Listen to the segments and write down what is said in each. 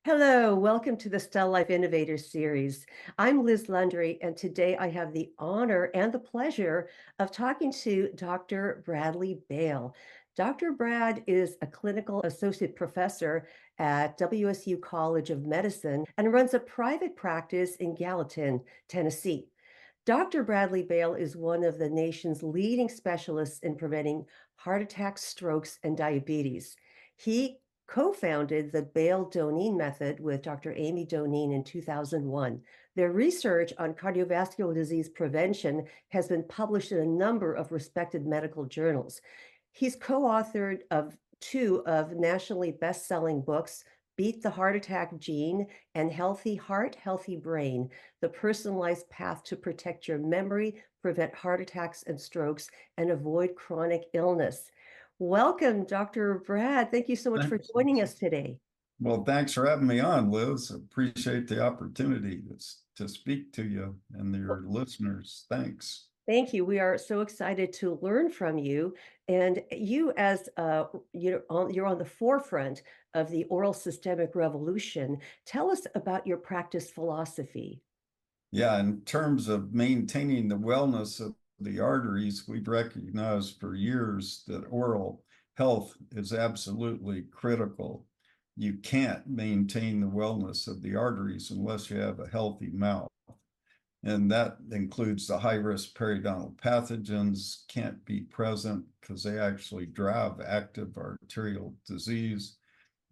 Hello, welcome to the StellaLife Innovator Series. I'm Liz Lundry, and today I have the honor and the pleasure of talking to Dr. Bradley Bale. Dr. Brad is a clinical associate professor at WSU College of Medicine and runs a private practice in Gallatin, Tennessee. Dr. Bradley Bale is one of the nation's leading specialists in preventing heart attacks, strokes, and diabetes. He co-founded the Bale-Doneen Method with Dr. Amy Doneen in 2001. Their research on cardiovascular disease prevention has been published in a number of respected medical journals. He's co-authored of two of nationally best-selling books, Beat the Heart Attack Gene and Healthy Heart, Healthy Brain, the personalized path to protect your memory, prevent heart attacks and strokes, and avoid chronic illness. Welcome, Dr. Brad. Thank you so much for Thanks. joining us today. Well, thanks for having me on, Liz. Appreciate the opportunity to speak to you and your listeners. Thanks. Thank you. We are so excited to learn from you. And you, as you're on the forefront of the oral systemic revolution. Tell us about your practice philosophy. Yeah, in terms of maintaining the wellness of the arteries, we've recognized for years that oral health is absolutely critical. You can't maintain the wellness of the arteries unless you have a healthy mouth. And that includes the high-risk periodontal pathogens can't be present because they actually drive active arterial disease.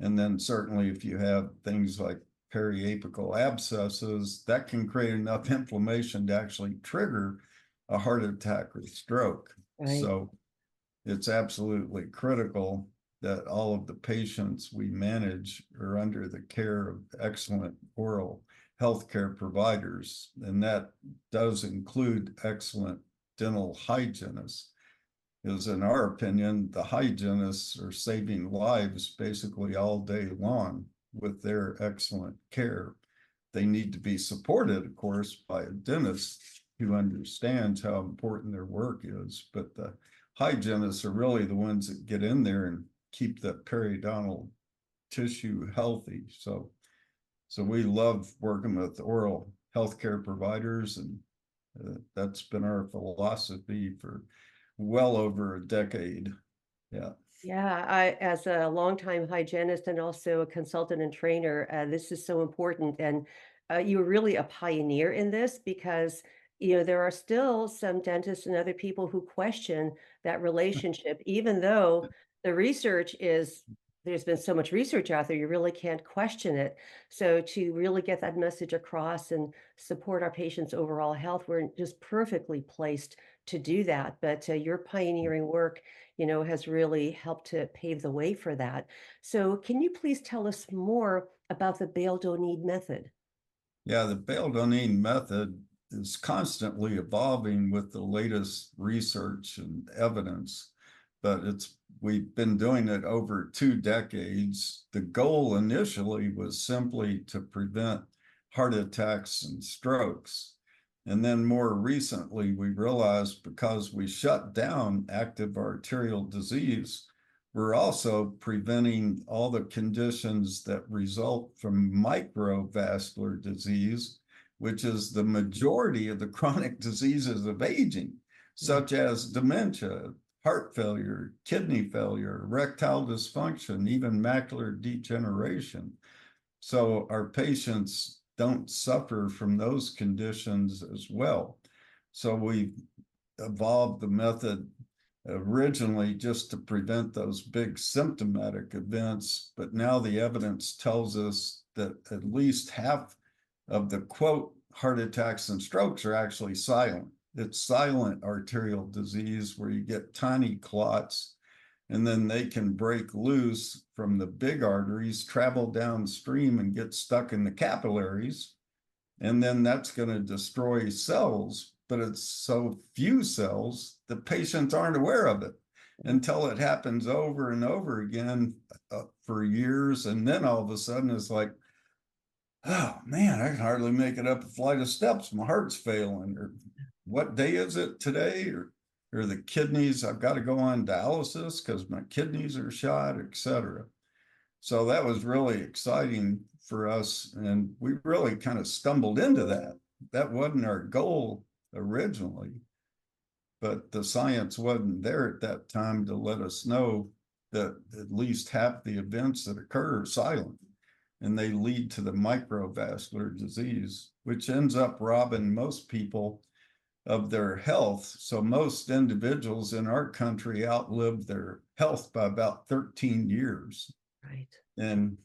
And then certainly if you have things like periapical abscesses, that can create enough inflammation to actually trigger a heart attack or stroke. Right. So it's absolutely critical that all of the patients we manage are under the care of excellent oral healthcare providers, and that does include excellent dental hygienists. Because in our opinion, the hygienists are saving lives basically all day long with their excellent care. They need to be supported, of course, by a dentist who understands how important their work is, but the hygienists are really the ones that get in there and keep the periodontal tissue healthy. So we love working with oral healthcare providers, and that's been our philosophy for well over a decade. Yeah. Yeah, as a longtime hygienist and also a consultant and trainer, this is so important. And you're really a pioneer in this because, there are still some dentists and other people who question that relationship, even though the research is, there's been so much research out there, you really can't question it. So to really get that message across and support our patients' overall health, we're just perfectly placed to do that. But your pioneering work has really helped to pave the way for that. So can you please tell us more about the Bale-Doneen method? Yeah, the Bale-Doneen method is constantly evolving with the latest research and evidence, but we've been doing it over 2 decades. The goal initially was simply to prevent heart attacks and strokes. And then more recently, we realized because we shut down active arterial disease, we're also preventing all the conditions that result from microvascular disease, which is the majority of the chronic diseases of aging, such as dementia, heart failure, kidney failure, erectile dysfunction, even macular degeneration. So our patients don't suffer from those conditions as well. So we evolved the method originally just to prevent those big symptomatic events, but now the evidence tells us that at least half of the quote heart attacks and strokes are actually silent. It's silent arterial disease where you get tiny clots and then they can break loose from the big arteries, travel downstream and get stuck in the capillaries. And then that's going to destroy cells, but it's so few cells, the patients aren't aware of it until it happens over and over again for years. And then all of a sudden it's like, oh man, I can hardly make it up a flight of steps. My heart's failing. Or what day is it today? Or the kidneys, I've got to go on dialysis because my kidneys are shot, etc. So that was really exciting for us. And we really kind of stumbled into that. That wasn't our goal originally, but the science wasn't there at that time to let us know that at least half the events that occur are silent and they lead to the microvascular disease, which ends up robbing most people of their health. So most individuals in our country outlive their health by about 13 years. Right. And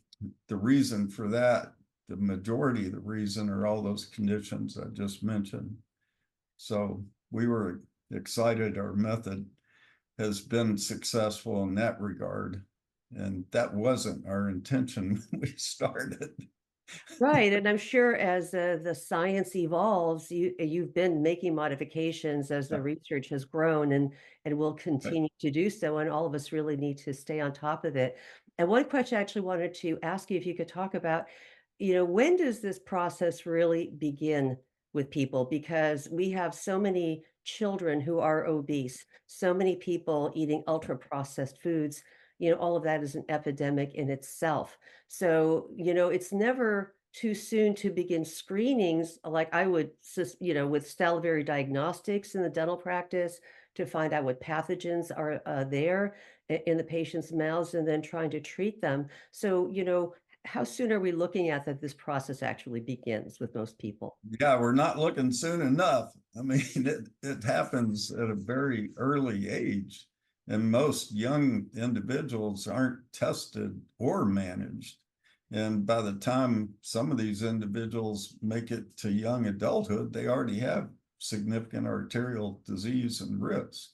the reason for that, the majority of the reason, are all those conditions I just mentioned. So we were excited our method has been successful in that regard. And that wasn't our intention when we started. Right, and I'm sure as, the science evolves, you've been making modifications as the research has grown and will continue to do so, and all of us really need to stay on top of it. And one question I actually wanted to ask you if you could talk about, when does this process really begin with people? Because we have so many children who are obese, so many people eating ultra-processed foods, all of that is an epidemic in itself. So, it's never too soon to begin screenings, like I would, with salivary diagnostics in the dental practice to find out what pathogens are there in the patient's mouths and then trying to treat them. So, how soon are we looking at that this process actually begins with most people? Yeah, we're not looking soon enough. I mean, it happens at a very early age, and most young individuals aren't tested or managed. And by the time some of these individuals make it to young adulthood, they already have significant arterial disease and risk.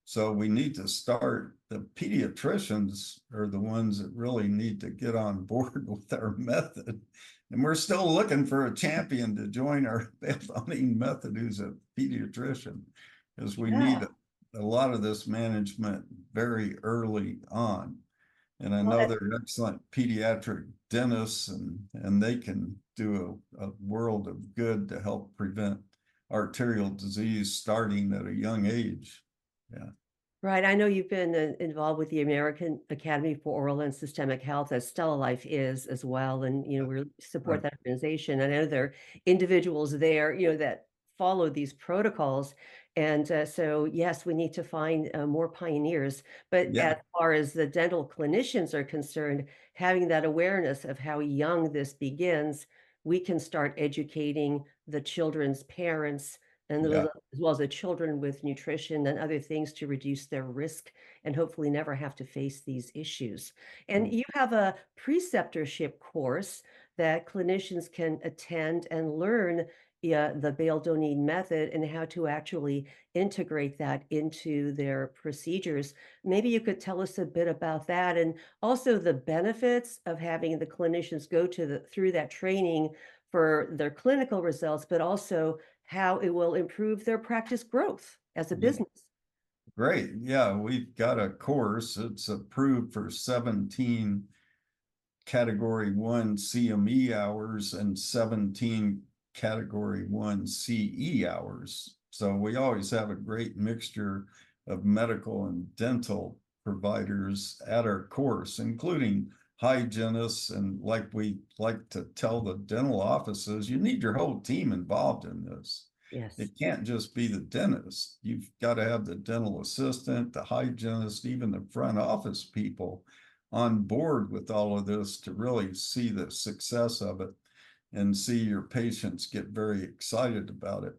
So we need to start. The pediatricians are the ones that really need to get on board with our method. And we're still looking for a champion to join our Doneen Method who's a pediatrician, because we need Yeah. a lot of this management very early on. And I Well, know they're excellent pediatric dentists, and they can do a world of good to help prevent arterial disease starting at a young age. Yeah. right. I know you've been involved with the American Academy for Oral and Systemic Health, as StellaLife is as well. And, we support Right. that organization. I know there are individuals there, that follow these protocols. And so, yes, we need to find more pioneers. But Yeah. as far as the dental clinicians are concerned, having that awareness of how young this begins, we can start educating the children's parents and Yeah. as well as the children with nutrition and other things to reduce their risk and hopefully never have to face these issues. And you have a preceptorship course that clinicians can attend and learn, yeah, the Bale Doneen method and how to actually integrate that into their procedures. Maybe you could tell us a bit about that and also the benefits of having the clinicians go through that training for their clinical results, but also how it will improve their practice growth as a Yeah. business. Great. Yeah, we've got a course. It's approved for 17 category one CME hours and 17 category one CE hours. So we always have a great mixture of medical and dental providers at our course, including hygienists. And like we like to tell the dental offices, you need your whole team involved in this. Yes. It can't just be the dentist. You've got to have the dental assistant, the hygienist, even the front office people on board with all of this to really see the success of it and see your patients get very excited about it.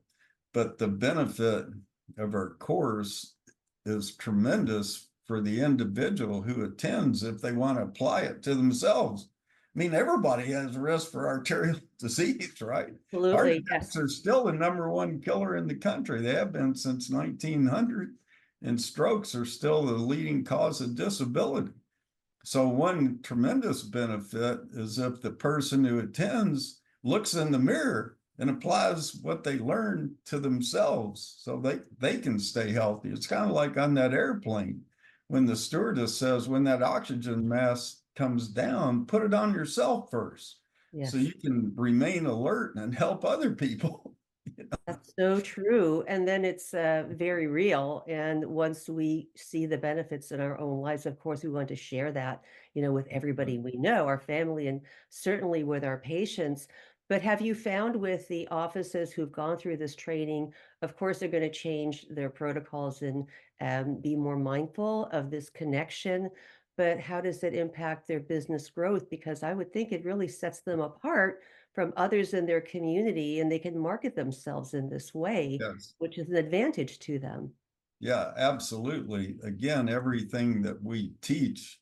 But the benefit of our course is tremendous for the individual who attends if they want to apply it to themselves. I mean, everybody has risk for arterial disease, right? Heart Absolutely. attacks Yes. are still the number one killer in the country. They have been since 1900, and strokes are still the leading cause of disability. So one tremendous benefit is if the person who attends looks in the mirror and applies what they learned to themselves so they can stay healthy. It's kind of like on that airplane when the stewardess says, when that oxygen mask comes down, put it on yourself first so Yes. you can remain alert and help other people. That's so true. And then it's very real. And once we see the benefits in our own lives, of course, we want to share that, with everybody we know, our family, and certainly with our patients. But have you found with the offices who've gone through this training, of course, they're going to change their protocols and be more mindful of this connection. But how does it impact their business growth? Because I would think it really sets them apart from others in their community and they can market themselves in this way, Yes. which is an advantage to them. Yeah, absolutely. Again, everything that we teach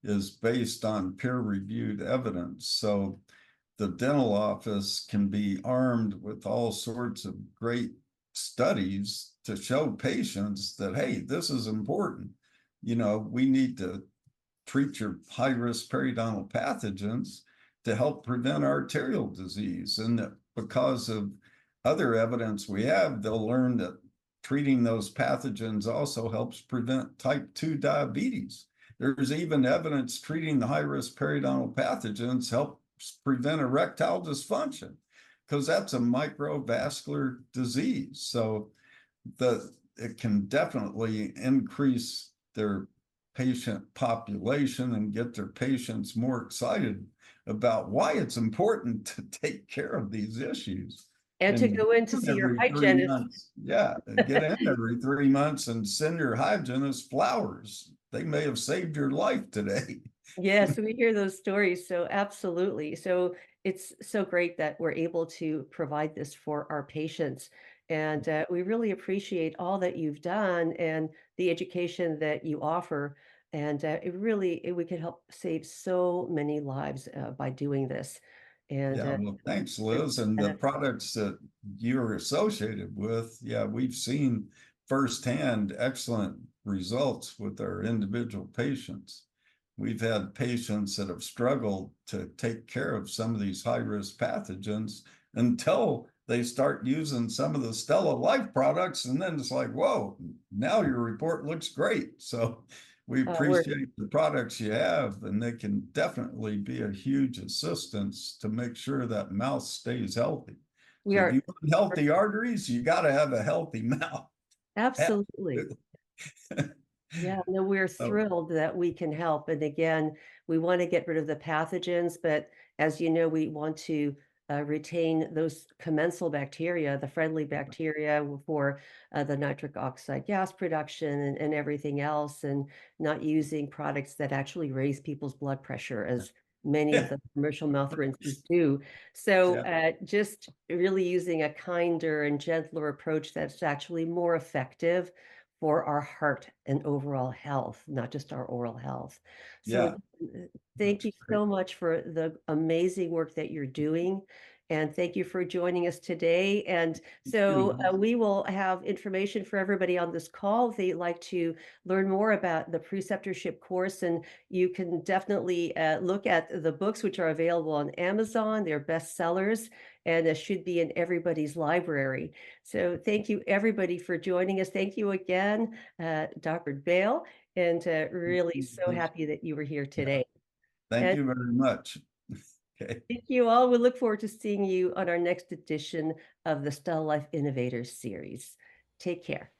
is based on peer-reviewed evidence. So the dental office can be armed with all sorts of great studies to show patients that, hey, this is important. We need to treat your high-risk periodontal pathogens to help prevent arterial disease. And that because of other evidence we have, they'll learn that treating those pathogens also helps prevent type 2 diabetes. There's even evidence treating the high-risk periodontal pathogens helps prevent erectile dysfunction because that's a microvascular disease. So it can definitely increase their patient population and get their patients more excited about why it's important to take care of these issues And to and go in to see your every 3 hygienist. months. Yeah, get in every 3 months and send your hygienist flowers. They may have saved your life today. Yes, we hear those stories, so absolutely. So it's so great that we're able to provide this for our patients. And we really appreciate all that you've done and the education that you offer. And we can help save so many lives by doing this. And Yeah, well, thanks, it- Liz. And the uh, products that you're associated with, yeah, we've seen firsthand excellent results with our individual patients. We've had patients that have struggled to take care of some of these high-risk pathogens until they start using some of the StellaLife products, and then it's like, whoa, now your report looks great. So we we're appreciate the products you have, and they can definitely be a huge assistance to make sure that mouth stays healthy. we So if are you want healthy arteries, you got to have a healthy mouth. absolutely. Absolutely. Yeah, no, we're So, thrilled that we can help. And again, we want to get rid of the pathogens, but as you know, we want to retain those commensal bacteria, the friendly bacteria for the nitric oxide gas production and everything else, and not using products that actually raise people's blood pressure, as many of yeah, the commercial mouth rinses do. So yeah, just really using a kinder and gentler approach that's actually more effective for our heart and overall health, not just our oral health. So, yeah, thank that's you great. so much for the amazing work that you're doing, and thank you for joining us today. And Thank so, you. we will have information for everybody on this call if they'd like to learn more about the preceptorship course, and you can definitely look at the books which are available on Amazon. They're bestsellers, and it should be in everybody's library. So thank you everybody for joining us. Thank you again, Dr. Bale, and really so happy that you were here Yeah, today. thank And you very much. Okay. thank you all. We look forward to seeing you on our next edition of the StellaLife Innovator Series. Take care.